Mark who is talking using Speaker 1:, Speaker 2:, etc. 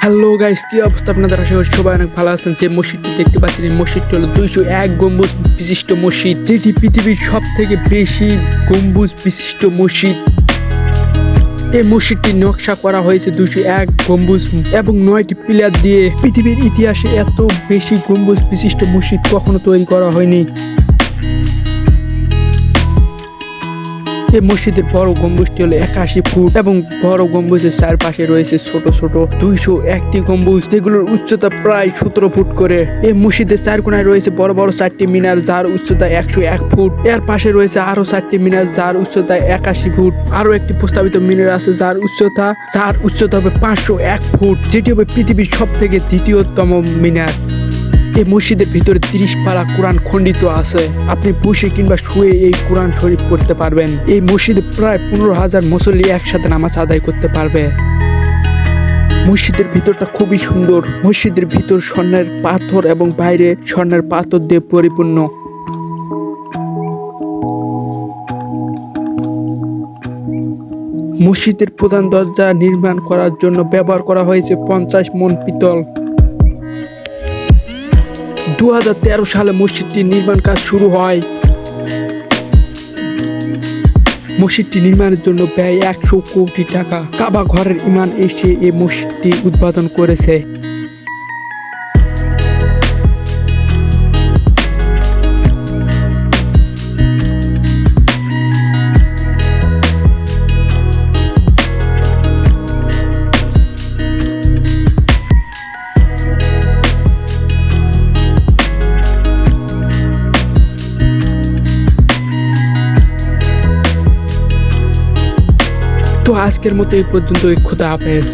Speaker 1: Hello guys, কি অবস্থা আপনাদের? আশা করি সবাই অনেক ভালো আছেন। যে মসজিদটি দেখতে পাচ্ছেন, এই মসজিদটি হলো 201 গম্বুজ বিশিষ্ট মসজিদ, যেটি পৃথিবীর সব থেকে বেশি গম্বুজ বিশিষ্ট মসজিদ। এই মসজিদটি নকশা করা হয়েছে 201 গম্বুজ এবং 9টি পিলার দিয়ে। পৃথিবীর ইতিহাসে এত বেশি গম্বুজ বিশিষ্ট মসজিদ কখনো তৈরি করা হয়নি। এই মসজিদের বড় গম্বুজটি হলো 81 ফুট এবং বড় গম্বুজের চারপাশে রয়েছে ছোট ছোট 201টি গম্বুজ, যেগুলোর উচ্চতা প্রায় 17 ফুট করে। এই মসজিদের চার কোণায় রয়েছে বড় বড় 4টি মিনার, যার উচ্চতা 101 ফুট। এর পাশে রয়েছে আরো 4টি মিনার, যার উচ্চতা 81 ফুট। আরো একটি প্রস্তাবিত মিনার আছে, যার উচ্চতা হবে 501 ফুট, যেটি হবে পৃথিবীর সব থেকে দ্বিতীয়তম মিনার। এই মসজিদের ভিতরে 30 পারা কোরআন খণ্ডিত আছে। আপনি বসে কিংবা শুয়ে এই কোরআন শরীফ পড়তে পারবেন। এই মসজিদে প্রায় 15,000 মুসল্লি একসাথে নামাজ আদায় করতে পারবে। মসজিদের ভিতরটা খুবই সুন্দর। মসজিদের ভিতর স্বর্ণের পাথর এবং বাইরে স্বর্ণের পাথর দিয়ে পরিপূর্ণ। মসজিদের প্রধান দরজা নির্মাণ করার জন্য ব্যবহার করা হয়েছে 50 মণ পিতল। 2013 সালে মসজিদটির নির্মাণ কাজ শুরু হয়। মসজিদটি নির্মাণের জন্য ব্যয় 100 কোটি টাকা। কাবা ঘরের ইমাম এসে এই মসজিদটি উদ্বোধন করেছে। তো আজকের মতো এই পর্যন্ত। খোদা হাফেজ।